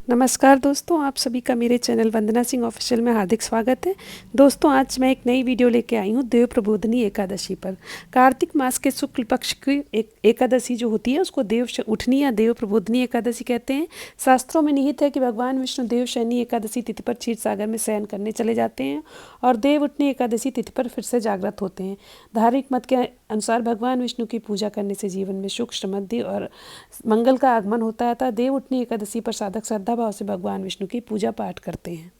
नमस्कार दोस्तों, आप सभी का मेरे चैनल वंदना सिंह ऑफिशियल में हार्दिक स्वागत है। दोस्तों, आज मैं एक नई वीडियो लेके आई हूँ देव प्रबोधिनी एकादशी पर। कार्तिक मास के शुक्ल पक्ष की एकादशी जो होती है उसको देव उठनी या देव प्रबोधिनी एकादशी कहते हैं। शास्त्रों में निहित है कि भगवान विष्णु देव शयनी एकादशी तिथि पर क्षीर सागर में शयन करने चले जाते हैं और देव उठनी एकादशी तिथि पर फिर से जागृत होते हैं। धार्मिक मत के अनुसार भगवान विष्णु की पूजा करने से जीवन में सुख, समृद्धि और मंगल का आगमन होता है। देव उठनी एकादशी पर साधक श्रद्धा भाव से भगवान विष्णु की पूजा पाठ करते हैं।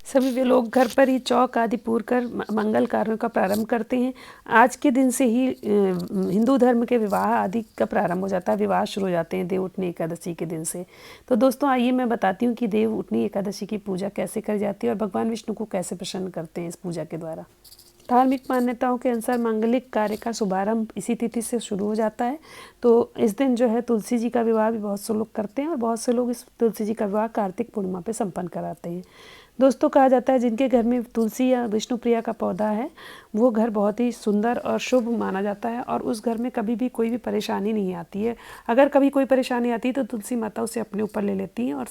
सभी वे लोग घर पर ही चौक आदि पूर कर मंगल कार्यों का प्रारंभ करते हैं। आज के दिन से ही हिंदू धर्म के विवाह आदि का प्रारंभ हो जाता है, विवाह शुरू हो जाते हैं देव उठनी एकादशी के दिन से। तो दोस्तों, आइए मैं बताती हूँ कि देव उठनी एकादशी की पूजा कैसे करी जाती है और भगवान विष्णु को कैसे प्रसन्न करते हैं इस पूजा के द्वारा। धार्मिक मान्यताओं के अनुसार मांगलिक कार्य का शुभारंभ इसी तिथि से शुरू हो जाता है। तो इस दिन जो है तुलसी जी का विवाह भी बहुत से लोग करते हैं और बहुत से लोग इस तुलसी जी का विवाह कार्तिक पूर्णिमा पे संपन्न कराते हैं। दोस्तों, कहा जाता है जिनके घर में तुलसी या विष्णु प्रिया का पौधा है वो घर बहुत ही सुंदर और शुभ माना जाता है और उस घर में कभी भी कोई भी परेशानी नहीं आती है। अगर कभी कोई परेशानी आती है तो तुलसी माता उसे अपने ऊपर ले लेती हैं और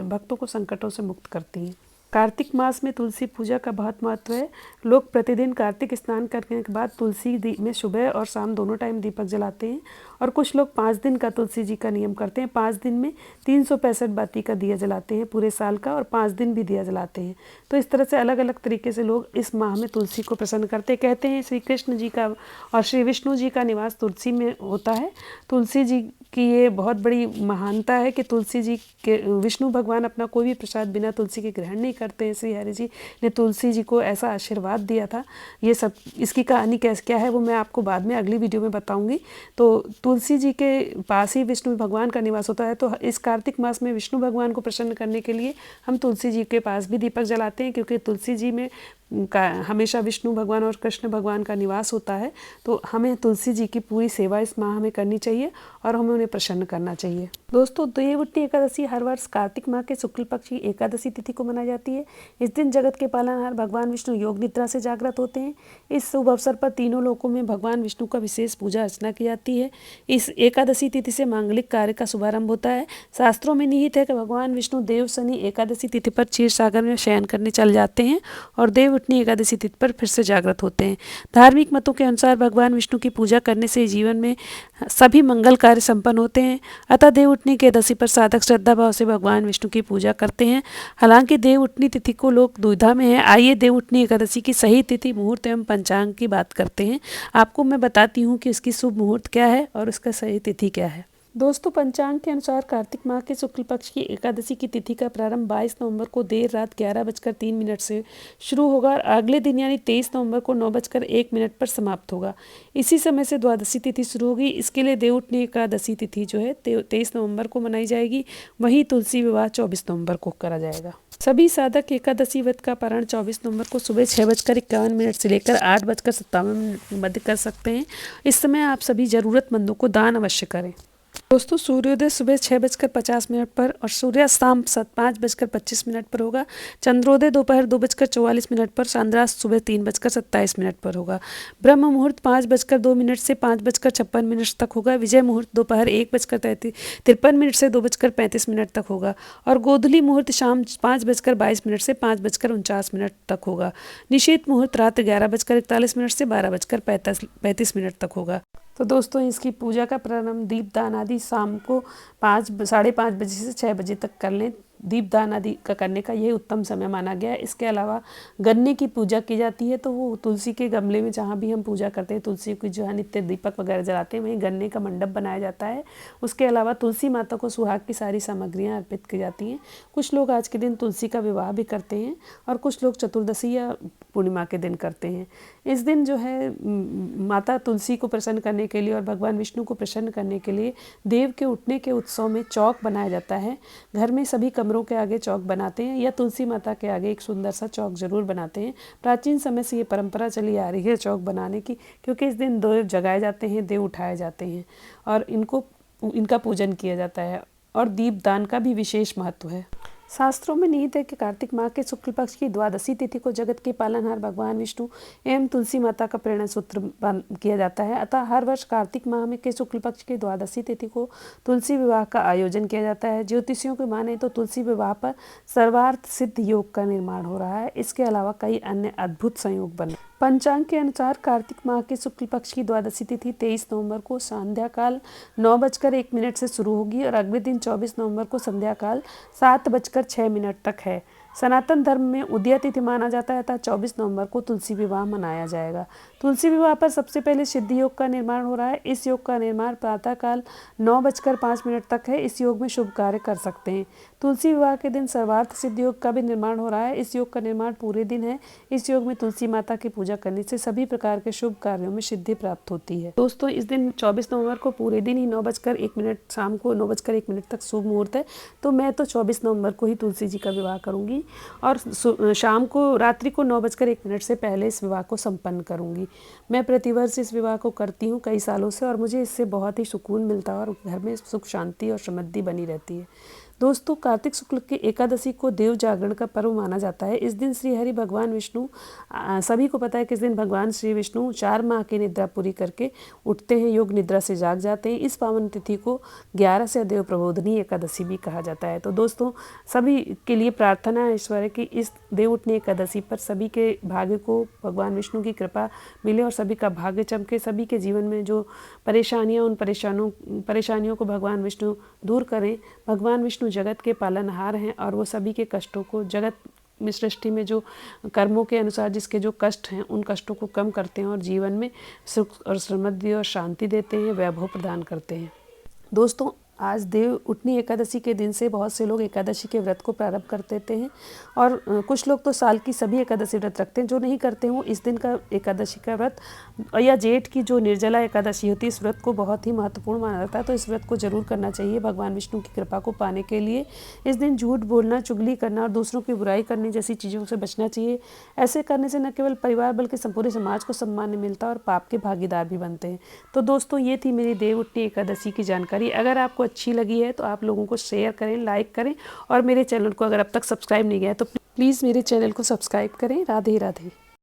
भक्तों को संकटों से मुक्त करती हैं। कार्तिक मास में तुलसी पूजा का बहुत महत्व है। लोग प्रतिदिन कार्तिक स्नान करने के बाद तुलसी में सुबह और शाम दोनों टाइम दीपक जलाते हैं और कुछ लोग 5 दिन का तुलसी जी का नियम करते हैं। 5 दिन में 365 बाती का दिया जलाते हैं पूरे साल का, और 5 दिन भी दिया जलाते हैं। तो इस तरह से अलग अलग तरीके से लोग इस माह में तुलसी को प्रसन्न करते हैं। कहते हैं श्री कृष्ण जी का और श्री विष्णु जी का निवास तुलसी में होता है। तुलसी जी की ये बहुत बड़ी महानता है कि तुलसी जी के विष्णु भगवान अपना कोई भी प्रसाद बिना तुलसी के ग्रहण नहीं करते हैं। श्री हरि जी ने तुलसी जी को ऐसा आशीर्वाद दिया था। ये सब इसकी कहानी कैसे क्या है वो मैं आपको बाद में अगली वीडियो में बताऊंगी। तो तुलसी जी के पास ही विष्णु भगवान का निवास होता है। तो इस कार्तिक मास में विष्णु भगवान को प्रसन्न करने के लिए हम तुलसी जी के पास भी दीपक जलाते हैं, क्योंकि तुलसी जी में हमेशा विष्णु भगवान और कृष्ण भगवान का निवास होता है। तो हमें तुलसी जी की पूरी सेवा इस माह में करनी चाहिए और हमें उन्हें प्रसन्न करना चाहिए। दोस्तों, देव उठनी एकादशी हर वर्ष कार्तिक माह के शुक्ल पक्ष की एकादशी तिथि को मनाई जाती है। इस दिन जगत के पालनहार भगवान विष्णु योग निद्रा से जागृत होते हैं। इस शुभ अवसर पर तीनों लोकों में भगवान विष्णु का विशेष पूजा अर्चना की जाती है। इस एकादशी तिथि से मांगलिक कार्य का शुभारंभ होता है। शास्त्रों में निहित है कि भगवान विष्णु देव शनि एकादशी तिथि पर क्षीर सागर में शयन करने चल जाते हैं और देव उठनी एकादशी तिथि पर फिर से जागृत होते हैं। धार्मिक मतों के अनुसार भगवान विष्णु की पूजा करने से जीवन में सभी मंगल कार्य संपन्न होते हैं। अतः देव उठनी एकादशी पर साधक श्रद्धा भाव से भगवान विष्णु की पूजा करते हैं। हालांकि देव उठनी तिथि को लोग दुविधा में है। आइए देव उठनी एकादशी की सही तिथि, मुहूर्त एवं पंचांग की बात करते हैं। आपको मैं बताती हूँ कि इसकी शुभ मुहूर्त क्या है और उसका सही तिथि क्या है। दोस्तों, पंचांग के अनुसार कार्तिक माह के शुक्ल पक्ष की एकादशी की तिथि का प्रारंभ 22 नवंबर को देर रात 11:03 से शुरू होगा और अगले दिन यानी 23 नवंबर को 9:01 पर समाप्त होगा। इसी समय से द्वादशी तिथि शुरू होगी। इसके लिए देव उठनी एकादशी तिथि जो है 23 नवंबर को मनाई जाएगी। वहीं तुलसी विवाह 24 नवंबर को करा जाएगा। सभी साधक एकादशी व्रत का पारण 24 नवंबर को सुबह 6:51 से लेकर 8:57 मध्य कर सकते हैं। इस समय आप सभी जरूरतमंदों को दान अवश्य करें। दोस्तों, सूर्योदय सुबह 6:50 पर और सूर्यास्त शाम 5:25 पर होगा। चंद्रोदय दोपहर 2:44 पर, चंद्रास्त सुबह 3:27 पर होगा। ब्रह्म मुहूर्त 5:02 से 5:56 तक होगा। विजय मुहूर्त दोपहर 1:53 से 2:35 तक होगा और गोधूली मुहूर्त शाम 5:22 से 5:49 तक होगा। निषेध मुहूर्त रात 11:41 से 12:35 तक होगा। तो दोस्तों, इसकी पूजा का प्रारंभ दीपदान आदि शाम को 5 साढ़े 5 बजे से 6 बजे तक कर लें। दीपदान आदि का करने का यही उत्तम समय माना गया है। इसके अलावा गन्ने की पूजा की जाती है, तो वो तुलसी के गमले में जहाँ भी हम पूजा करते हैं तुलसी की जो है नित्य दीपक वगैरह जलाते हैं, वहीं गन्ने का मंडप बनाया जाता है। उसके अलावा तुलसी माता को सुहाग की सारी सामग्रियाँ अर्पित की जाती हैं। कुछ लोग आज के दिन तुलसी का विवाह भी करते हैं और कुछ लोग चतुर्दशी या पूर्णिमा के दिन करते हैं। इस दिन जो है माता तुलसी को प्रसन्न करने के लिए और भगवान विष्णु को प्रसन्न करने के लिए देव के उठने के उत्सव में चौक बनाया जाता है। घर में सभी कमरों के आगे चौक बनाते हैं या तुलसी माता के आगे एक सुंदर सा चौक जरूर बनाते हैं। प्राचीन समय से ये परंपरा चली आ रही है चौक बनाने की, क्योंकि इस दिन देव जगाए जाते हैं, देव उठाए जाते हैं और इनका पूजन किया जाता है और दीपदान का भी विशेष महत्व है। शास्त्रों में निहित है कि कार्तिक माह के शुक्ल पक्ष की द्वादशी तिथि को जगत के पालनहार भगवान विष्णु एवं तुलसी माता का प्रेरणा सूत्र किया जाता है। अतः हर वर्ष कार्तिक माह में के शुक्ल पक्ष की द्वादशी तिथि को तुलसी विवाह का आयोजन किया जाता है। ज्योतिषियों के माने तो तुलसी विवाह पर सर्वार्थ सिद्ध योग का निर्माण हो रहा है। इसके अलावा कई अन्य अद्भुत संयोग बने। पंचांग के अनुसार कार्तिक माह के शुक्ल पक्ष की द्वादशी तिथि 23 नवंबर को संध्या काल 9:01 से शुरू होगी और अगले दिन 24 नवंबर को संध्या काल 7:06 तक है। सनातन धर्म में उदया तिथि माना जाता है, अतः 24 नवंबर को तुलसी विवाह मनाया जाएगा। तुलसी विवाह पर सबसे पहले सिद्ध योग का निर्माण हो रहा है। इस योग का निर्माण प्रातःकाल 9:05 तक है। इस योग में शुभ कार्य कर सकते हैं। तुलसी विवाह के दिन सर्वार्थ सिद्ध योग का भी निर्माण हो रहा है। इस योग का निर्माण पूरे दिन है। इस योग में तुलसी माता की पूजा करने से सभी प्रकार के शुभ कार्यों में सिद्धि प्राप्त होती है। दोस्तों, इस दिन 24 नवंबर को पूरे दिन ही 9:01 शाम को 9:01 तक शुभ मुहूर्त है, तो मैं तो 24 नवंबर को ही तुलसी जी का विवाह करूंगी और शाम को रात्रि को 9:01 से पहले इस विवाह को संपन्न करूंगी। मैं प्रतिवर्ष इस विवाह को करती हूँ कई सालों से और मुझे इससे बहुत ही सुकून मिलता है और घर में सुख शांति और समृद्धि बनी रहती है। दोस्तों, कार्तिक शुक्ल की एकादशी को देव जागरण का पर्व माना जाता है। इस दिन श्री हरि भगवान विष्णु, सभी को पता है कि इस दिन भगवान श्री विष्णु 4 माह की निद्रा पूरी करके उठते हैं, योग निद्रा से जाग जाते हैं। इस पावन तिथि को 11 से देव प्रबोधनी एकादशी भी कहा जाता है। तो दोस्तों, सभी के लिए प्रार्थना है ईश्वर की इस देव उठनी एकादशी पर सभी के भाग्य को भगवान विष्णु की कृपा मिले और सभी का भाग्य चमके। सभी के जीवन में जो परेशानियाँ, उन परेशानियों को भगवान विष्णु दूर करें। भगवान विष्णु जगत के पालनहार हैं और वो सभी के कष्टों को, जगत में सृष्टि में जो कर्मों के अनुसार जिसके जो कष्ट हैं, उन कष्टों को कम करते हैं और जीवन में सुख और समृद्धि और शांति देते हैं, वैभव प्रदान करते हैं। दोस्तों, आज देव उठनी एकादशी के दिन से बहुत से लोग एकादशी के व्रत को प्रारंभ कर देते हैं और कुछ लोग तो साल की सभी एकादशी व्रत रखते हैं। जो नहीं करते हैं वो इस दिन का एकादशी का व्रत या जेठ की जो निर्जला एकादशी होती है, इस व्रत को बहुत ही महत्वपूर्ण माना जाता है। तो इस व्रत को जरूर करना चाहिए भगवान विष्णु की कृपा को पाने के लिए। इस दिन झूठ बोलना, चुगली करना और दूसरों की बुराई करने जैसी चीज़ों से बचना चाहिए। ऐसे करने से न केवल परिवार बल्कि संपूर्ण समाज को सम्मान मिलता है और पाप के भागीदार भी बनते हैं। तो दोस्तों, ये थी मेरी देव उठनी एकादशी की जानकारी। अगर आपको अच्छी लगी है तो आप लोगों को शेयर करें, लाइक करें और मेरे चैनल को अगर अब तक सब्सक्राइब नहीं किया है तो प्लीज़ मेरे चैनल को सब्सक्राइब करें। राधे राधे।